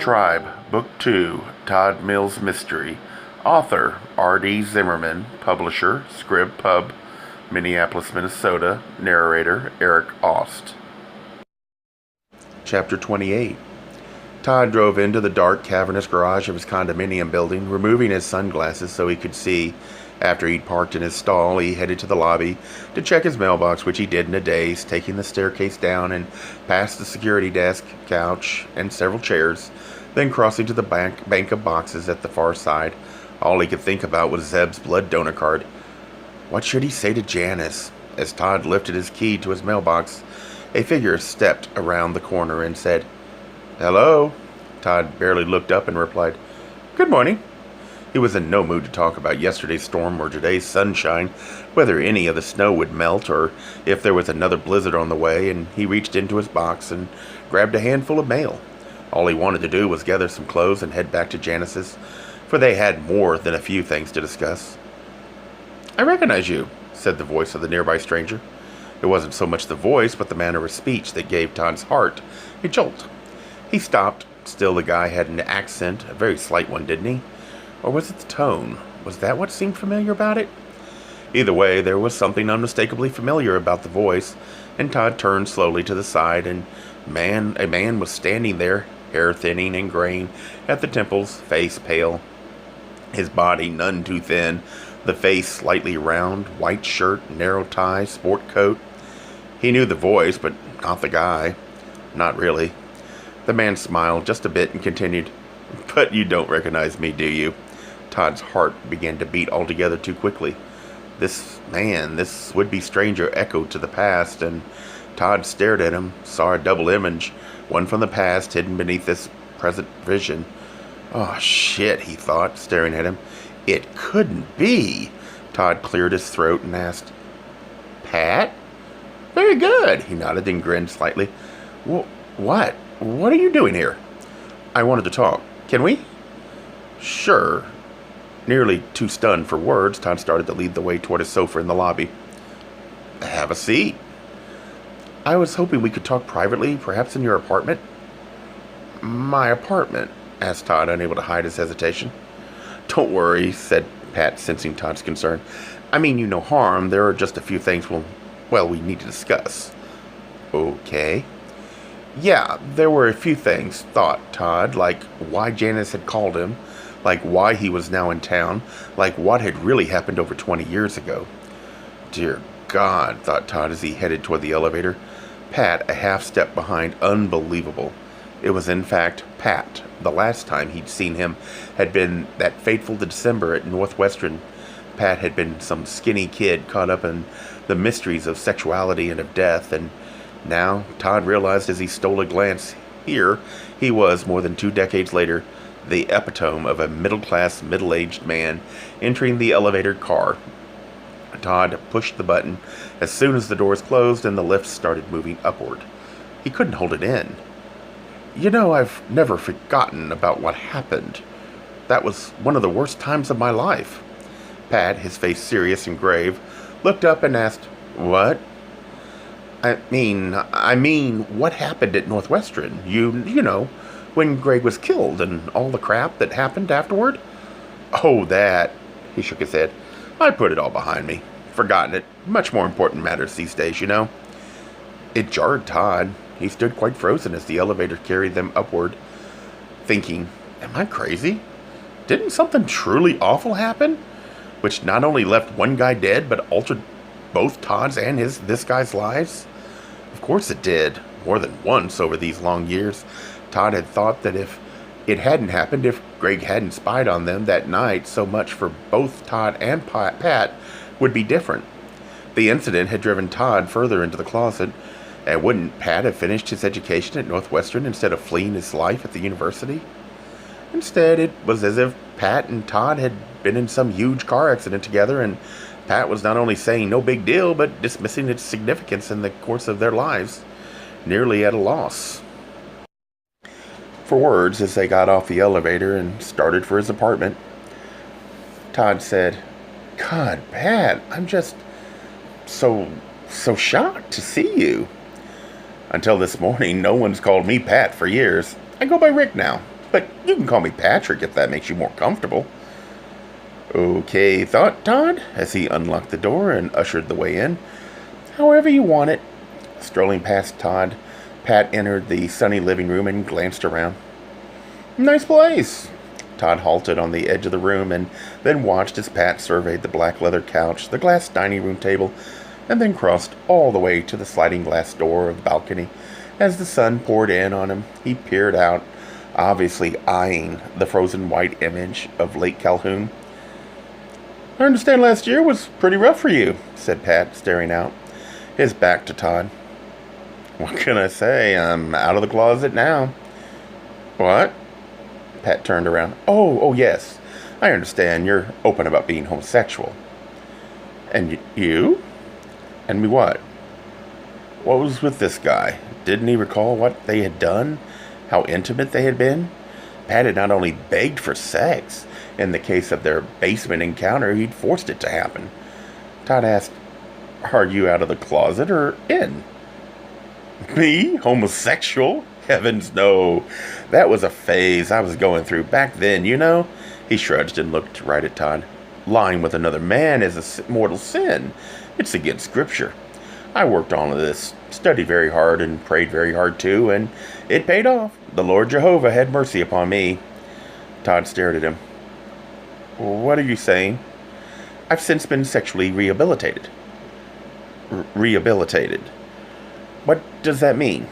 Tribe, Book 2, Todd Mills Mystery. Author, R.D. Zimmerman. Publisher, Scrib Pub, Minneapolis, Minnesota. Narrator, Eric Aust. Chapter 28. Todd drove into the dark, cavernous garage of his condominium building, removing his sunglasses so he could see. After he'd parked in his stall, he headed to the lobby to check his mailbox, which he did in a daze, taking the staircase down and past the security desk, couch, and several chairs, then crossing to the bank of boxes at the far side. All he could think about was Zeb's blood donor card. What should he say to Janice? As Todd lifted his key to his mailbox, a figure stepped around the corner and said, "Hello?" Todd barely looked up and replied, "Good morning." He was in no mood to talk about yesterday's storm or today's sunshine, whether any of the snow would melt or if there was another blizzard on the way, and he reached into his box and grabbed a handful of mail. All he wanted to do was gather some clothes and head back to Janice's, for they had more than a few things to discuss. "I recognize you," said the voice of the nearby stranger. It wasn't so much the voice, but the manner of speech that gave Todd's heart a jolt. He stopped. Still, the guy had an accent, a very slight one, didn't he? Or was it the tone? Was that what seemed familiar about it? Either way, there was something unmistakably familiar about the voice, and Todd turned slowly to the side, and a man was standing there, hair thinning and graying at the temples, face pale, his body none too thin, the face slightly round, white shirt, narrow tie, sport coat. He knew the voice, but not the guy. Not really. The man smiled just a bit and continued, "But you don't recognize me, do you?" Todd's heart began to beat altogether too quickly. This would-be stranger echoed to the past, and Todd stared at him, saw a double image, one from the past hidden beneath this present vision. "Oh, shit," he thought, staring at him. "It couldn't be." Todd cleared his throat and asked, "Pat?" "Very good," he nodded and grinned slightly. What? What are you doing here?" "I wanted to talk. Can we?" "Sure." Nearly too stunned for words, Todd started to lead the way toward a sofa in the lobby. "Have a seat." "I was hoping we could talk privately, perhaps in your apartment." "My apartment?" asked Todd, unable to hide his hesitation. "Don't worry," said Pat, sensing Todd's concern. "I mean you no harm. There are just a few things we need to discuss." "Okay." "Yeah, there were a few things," thought Todd, like why Janice had called him, like why he was now in town, like what had really happened over 20 years ago. Dear God, thought Todd as he headed toward the elevator. Pat, a half step behind. Unbelievable. It was in fact Pat. The last time he'd seen him had been that fateful December at Northwestern. Pat had been some skinny kid caught up in the mysteries of sexuality and of death, and now, Todd realized as he stole a glance, here he was, more than 2 decades later, the epitome of a middle-class, middle-aged man entering the elevator car. Todd pushed the button as soon as the doors closed and the lift started moving upward. He couldn't hold it in. "You know, I've never forgotten about what happened. That was one of the worst times of my life." Pat, his face serious and grave, looked up and asked, "What?" I mean, what happened at Northwestern? You know, when Greg was killed and all the crap that happened afterward?" "Oh, that." He shook his head. "I put it all behind me. Forgotten it. Much more important matters these days, you know." It jarred Todd. He stood quite frozen as the elevator carried them upward, thinking, am I crazy? Didn't something truly awful happen? Which not only left one guy dead, but altered both Todd's and this guy's lives? Of course it did. More than once over these long years. Todd had thought that if it hadn't happened, if Greg hadn't spied on them that night, so much for both Todd and Pat would be different. The incident had driven Todd further into the closet, and wouldn't Pat have finished his education at Northwestern instead of fleeing his life at the university? Instead, it was as if Pat and Todd had been in some huge car accident together, and Pat was not only saying no big deal, but dismissing its significance in the course of their lives, nearly at a loss for words as they got off the elevator and started for his apartment. Todd said, "God, Pat, I'm just so shocked to see you." "Until this morning, no one's called me Pat for years. I go by Rick now." but you can call me Patrick if that makes you more comfortable. Okay, thought Todd, as he unlocked the door and ushered the way in. However you want it. Strolling past Todd, Pat entered the sunny living room and glanced around. Nice place. Todd halted on the edge of the room and then watched as Pat surveyed the black leather couch, the glass dining room table, and then crossed all the way to the sliding glass door of the balcony. As the sun poured in on him, he peered out, obviously eyeing the frozen white image of Lake Calhoun. I understand last year was pretty rough for you, said Pat, staring out, his back to Todd. What can I say? I'm out of the closet now. What? Pat turned around. Oh, yes. I understand. You're open about being homosexual. And you? And me what? What was with this guy? Didn't he recall what they had done? How intimate they had been? Pat had not only begged for sex. In the case of their basement encounter, he'd forced it to happen. Todd asked, Are you out of the closet or in? Me? Homosexual? Heavens no. That was a phase I was going through back then, you know? He shrugged and looked right at Todd. Lying with another man is a mortal sin. It's against Scripture. I worked on this, studied very hard and prayed very hard too, and it paid off. The Lord Jehovah had mercy upon me. Todd stared at him. What are you saying? I've since been sexually rehabilitated. Rehabilitated? What does that mean?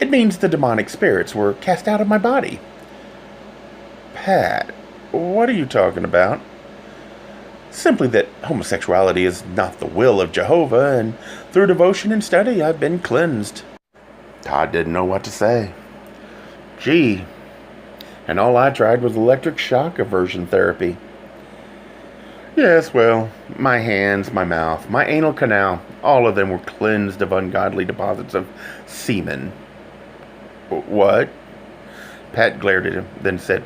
It means the demonic spirits were cast out of my body. Pat, what are you talking about? Simply that homosexuality is not the will of Jehovah, and through devotion and study I've been cleansed. Todd didn't know what to say. Gee, and all I tried was electric shock aversion therapy. Yes, well, my hands, my mouth, my anal canal, all of them were cleansed of ungodly deposits of semen. What? Pat glared at him, then said,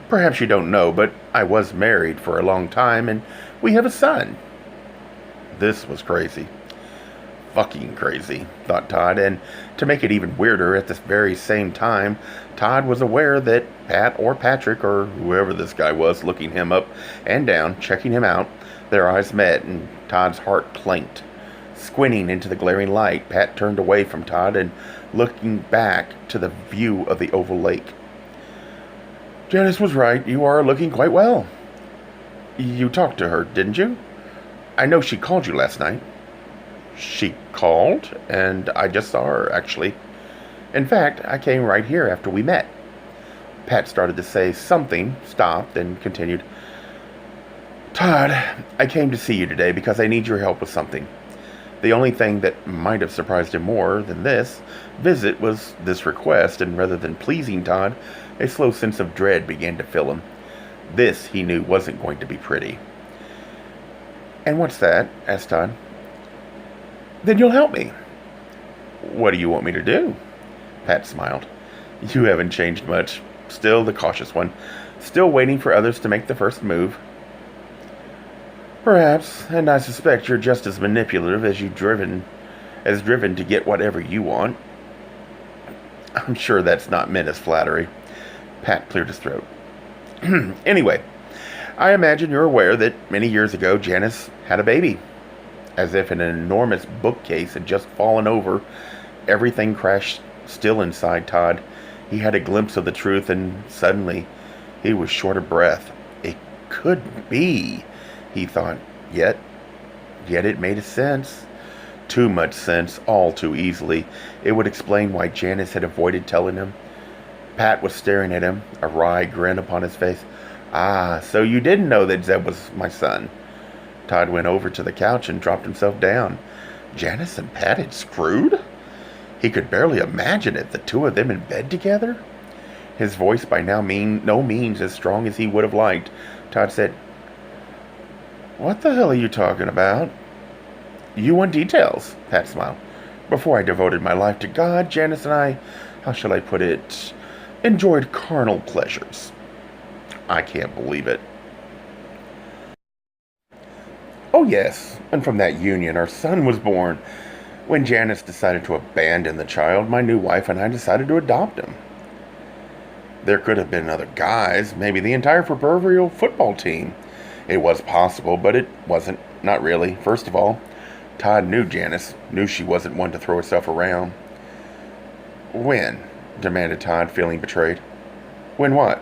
Perhaps you don't know, but I was married for a long time, and we have a son. This was crazy. Fucking crazy, thought Todd, and to make it even weirder, at this very same time, Todd was aware that Pat or Patrick or whoever this guy was looking him up and down, checking him out, their eyes met, and Todd's heart clinked. Squinting into the glaring light, Pat turned away from Todd and looking back to the view of the oval lake. Janice was right. You are looking quite well. You talked to her, didn't you? I know she called you last night. She called, and I just saw her, actually. In fact, I came right here after we met. Pat started to say something, stopped, and continued. Todd, I came to see you today because I need your help with something. The only thing that might have surprised him more than this visit was this request, and rather than pleasing Todd, a slow sense of dread began to fill him. This, he knew, wasn't going to be pretty. And what's that? Asked Todd. Then you'll help me. What do you want me to do? Pat smiled. You haven't changed much. Still the cautious one. Still waiting for others to make the first move. Perhaps, and I suspect you're just as manipulative as driven to get whatever you want. I'm sure that's not meant as flattery. Pat cleared his throat. Anyway, I imagine you're aware that many years ago Janice had a baby. As if an enormous bookcase had just fallen over, everything crashed still inside Todd. He had a glimpse of the truth, and suddenly he was short of breath. It couldn't be, he thought. Yet it made sense. Too much sense, all too easily. It would explain why Janice had avoided telling him. Pat was staring at him, a wry grin upon his face. Ah, so you didn't know that Zeb was my son. Todd went over to the couch and dropped himself down. Janice and Pat had screwed? He could barely imagine it, the two of them in bed together. His voice by now no means as strong as he would have liked. Todd said, What the hell are you talking about? You want details, Pat smiled. Before I devoted my life to God, Janice and I, how shall I put it, enjoyed carnal pleasures. I can't believe it. Oh yes, and from that union our son was born. When Janice decided to abandon the child, my new wife and I decided to adopt him. There could have been other guys, maybe the entire proverbial football team. It was possible, but it wasn't. Not really. First of all, Todd knew Janice, knew she wasn't one to throw herself around. When? Demanded Todd, feeling betrayed. When what?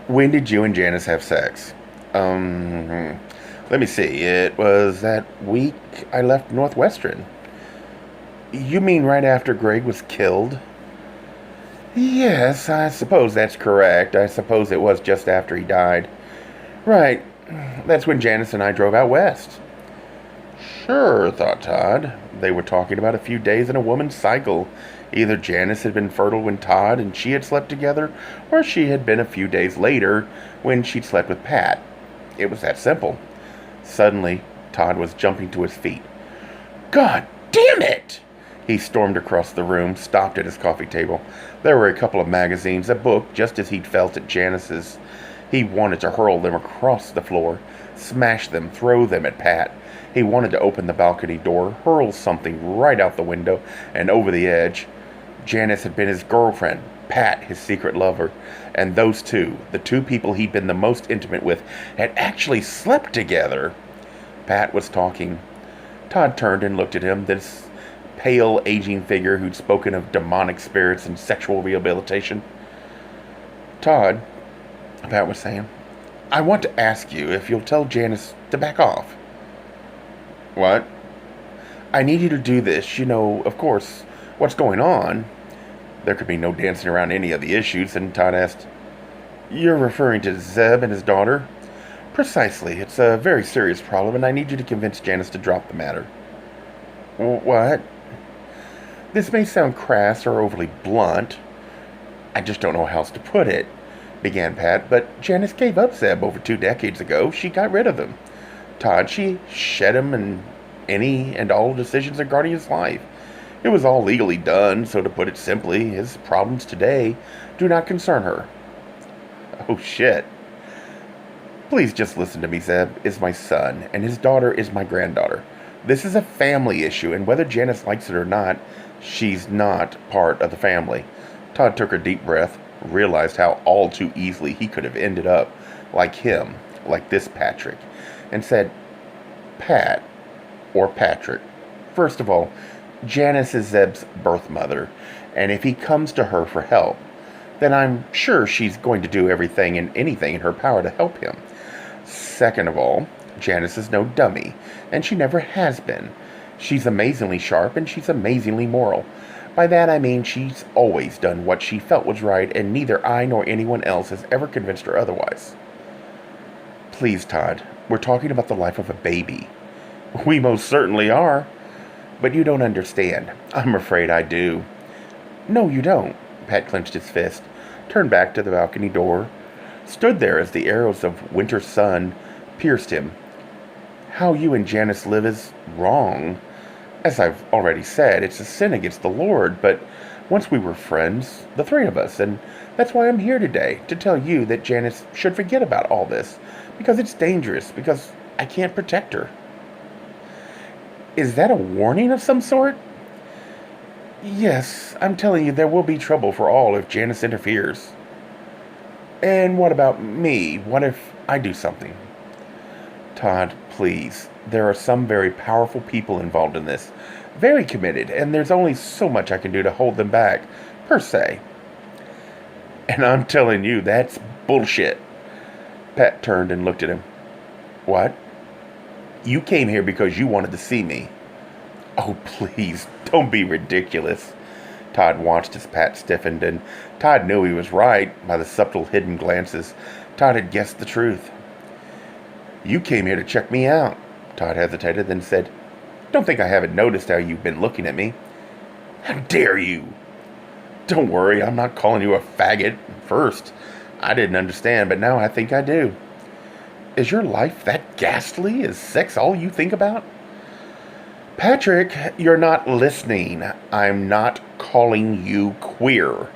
When did you and Janice have sex? Let me see. It was that week I left Northwestern. You mean right after Greg was killed? Yes, I suppose that's correct. I suppose it was just after he died. Right. That's when Janice and I drove out west. Sure, thought Todd. They were talking about a few days in a woman's cycle. Either Janice had been fertile when Todd and she had slept together, or she had been a few days later when she'd slept with Pat. It was that simple. Suddenly, Todd was jumping to his feet. God damn it! He stormed across the room, stopped at his coffee table. There were a couple of magazines, a book, just as he'd felt at Janice's. He wanted to hurl them across the floor, smash them, throw them at Pat. He wanted to open the balcony door, hurl something right out the window and over the edge. Janice had been his girlfriend, Pat his secret lover, and those two, the two people he'd been the most intimate with, had actually slept together. Pat was talking. Todd turned and looked at him, this pale, aging figure who'd spoken of demonic spirits and sexual rehabilitation. Todd, Pat was saying, I want to ask you if you'll tell Janice to back off. What? I need you to do this. You know, of course, what's going on. There could be no dancing around any of the issues, and Todd asked, You're referring to Zeb and his daughter? Precisely. It's a very serious problem, and I need you to convince Janice to drop the matter. What? This may sound crass or overly blunt. I just don't know how else to put it, began Pat, but Janice gave up Zeb over 2 decades ago. She got rid of him. Todd, she shed him and any and all decisions regarding his life. It was all legally done, so to put it simply, his problems today do not concern her. Oh, shit. Please just listen to me. Zeb is my son, and his daughter is my granddaughter. This is a family issue, and whether Janice likes it or not, she's not part of the family. Todd took a deep breath, realized how all too easily he could have ended up like him, like this Patrick, and said, Pat, or Patrick, first of all, Janice is Zeb's birth mother, and if he comes to her for help, then I'm sure she's going to do everything and anything in her power to help him. Second of all, Janice is no dummy, and she never has been. She's amazingly sharp, and she's amazingly moral. By that I mean she's always done what she felt was right, and neither I nor anyone else has ever convinced her otherwise. Please, Todd, we're talking about the life of a baby. We most certainly are. But you don't understand. I'm afraid I do. No, you don't. Pat clenched his fist, turned back to the balcony door, stood there as the arrows of winter sun pierced him. How you and Janice live is wrong. As I've already said, it's a sin against the Lord, but once we were friends, the three of us, and that's why I'm here today, to tell you that Janice should forget about all this, because it's dangerous, because I can't protect her. Is that a warning of some sort? Yes, I'm telling you there will be trouble for all if Janice interferes. And what about me? What if I do something? Todd, please. There are some very powerful people involved in this. Very committed, and there's only so much I can do to hold them back, per se. And I'm telling you, that's bullshit. Pat turned and looked at him. What? You came here because you wanted to see me. Oh, please, don't be ridiculous. Todd watched as Pat stiffened, and Todd knew he was right by the subtle hidden glances. Todd had guessed the truth. You came here to check me out. Todd hesitated, then said, Don't think I haven't noticed how you've been looking at me. How dare you? Don't worry, I'm not calling you a faggot. First, I didn't understand, but now I think I do. Is your life that ghastly? Is sex all you think about? Patrick, you're not listening. I'm not calling you queer.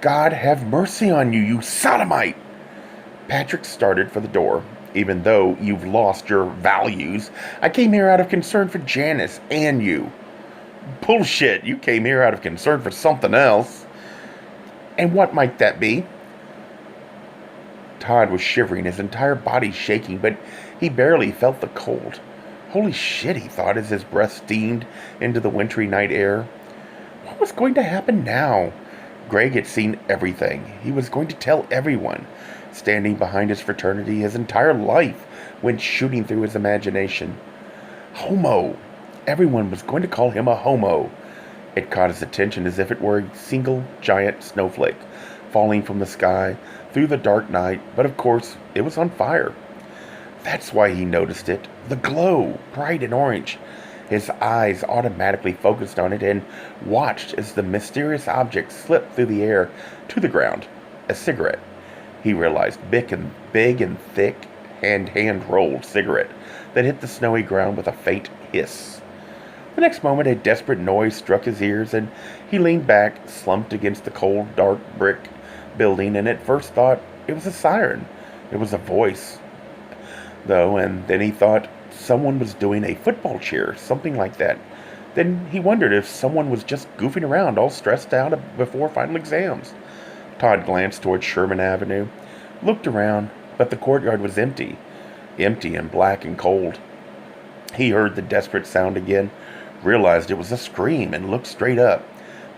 God have mercy on you, you sodomite! Patrick started for the door. Even though you've lost your values, I came here out of concern for Janice and you. Bullshit, you came here out of concern for something else. And what might that be? Todd was shivering, his entire body shaking, but he barely felt the cold. Holy shit, he thought as his breath steamed into the wintry night air. What was going to happen now? Greg had seen everything. He was going to tell everyone. Standing behind his fraternity, his entire life went shooting through his imagination. Homo! Everyone was going to call him a homo. It caught his attention as if it were a single giant snowflake falling from the sky through the dark night, but of course it was on fire. That's why he noticed it. The glow, bright and orange. His eyes automatically focused on it and watched as the mysterious object slipped through the air to the ground. A cigarette. He realized big and thick hand-rolled cigarette that hit the snowy ground with a faint hiss. The next moment, a desperate noise struck his ears, and he leaned back, slumped against the cold, dark brick building, and at first thought it was a siren. It was a voice, though, and then he thought someone was doing a football cheer, something like that. Then he wondered if someone was just goofing around, all stressed out before final exams. Todd glanced toward Sherman Avenue, looked around, but the courtyard was empty and black and cold. He heard the desperate sound again, realized it was a scream, and looked straight up.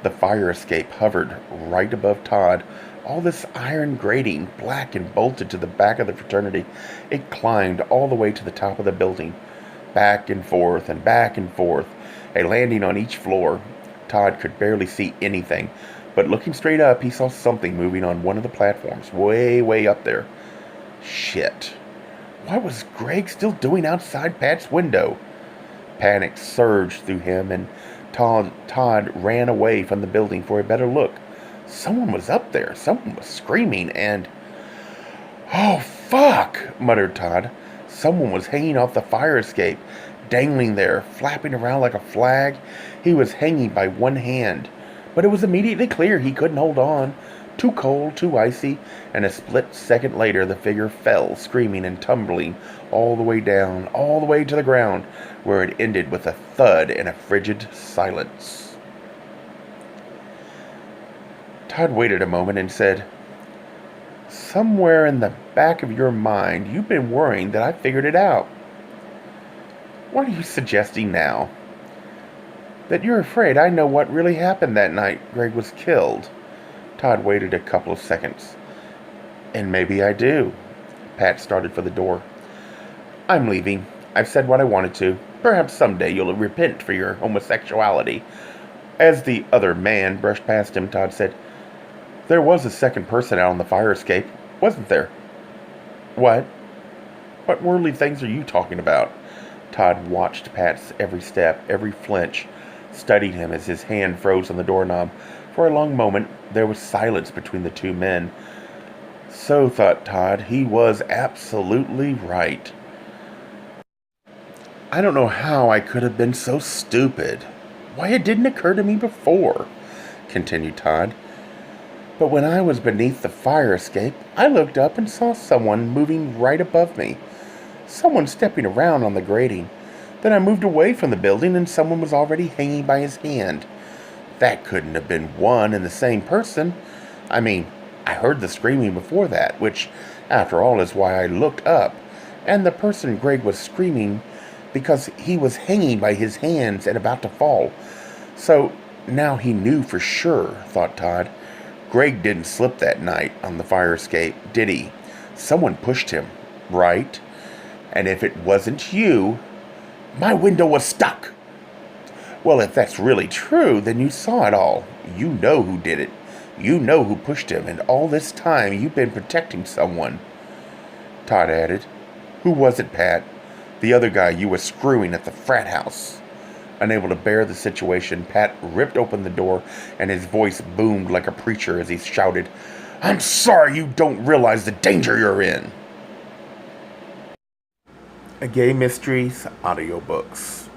The fire escape hovered right above Todd, all this iron grating, black and bolted to the back of the fraternity. It climbed all the way to the top of the building, back and forth, a landing on each floor. Todd could barely see anything, but looking straight up, he saw something moving on one of the platforms, way up there. Shit. What was Greg still doing outside Pat's window? Panic surged through him, and Todd ran away from the building for a better look. Someone was up there. Someone was screaming, and... "Oh, fuck!" muttered Todd. Someone was hanging off the fire escape, dangling there, flapping around like a flag. He was hanging by one hand, but it was immediately clear he couldn't hold on. Too cold, too icy, and a split second later the figure fell, screaming and tumbling all the way down, all the way to the ground, where it ended with a thud and a frigid silence. Todd waited a moment and said, "Somewhere in the back of your mind, you've been worrying that I figured it out. What are you suggesting now? That you're afraid I know what really happened that night Greg was killed?" Todd waited a couple of seconds. "And maybe I do." Pat started for the door. "I'm leaving. I've said what I wanted to. Perhaps someday you'll repent for your homosexuality." As the other man brushed past him, Todd said, "There was a second person out on the fire escape, wasn't there?" "What? What worldly things are you talking about?" Todd watched Pat's every step, every flinch, studied him as his hand froze on the doorknob. For a long moment, there was silence between the two men. So, thought Todd, he was absolutely right. "I don't know how I could have been so stupid. Why it didn't occur to me before," continued Todd. "But when I was beneath the fire escape, I looked up and saw someone moving right above me. Someone stepping around on the grating. Then I moved away from the building and someone was already hanging by his hand. That couldn't have been one and the same person. I mean, I heard the screaming before that, which, after all, is why I looked up. And the person Greg was screaming because he was hanging by his hands and about to fall. So now he knew for sure," thought Todd. "Greg didn't slip that night on the fire escape, did he? Someone pushed him, right? And if it wasn't you, my window was stuck. Well, if that's really true, then you saw it all. You know who did it. You know who pushed him, and all this time you've been protecting someone." Todd added, "Who was it, Pat? The other guy you were screwing at the frat house." Unable to bear the situation, Pat ripped open the door, and his voice boomed like a preacher as he shouted, "I'm sorry you don't realize the danger you're in." A Gay Mysteries audiobooks.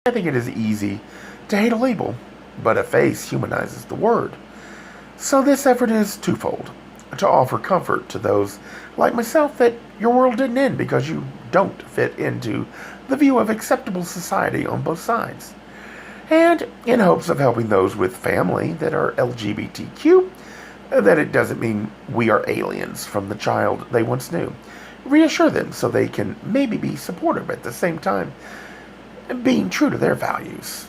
I think it is easy to hate a label, but a face humanizes the word. So this effort is twofold: to offer comfort to those like myself that your world didn't end because you don't fit into the view of acceptable society on both sides, and in hopes of helping those with family that are LGBTQ that it doesn't mean we are aliens from the child they once knew. Reassure them so they can maybe be supportive at the same time, being true to their values.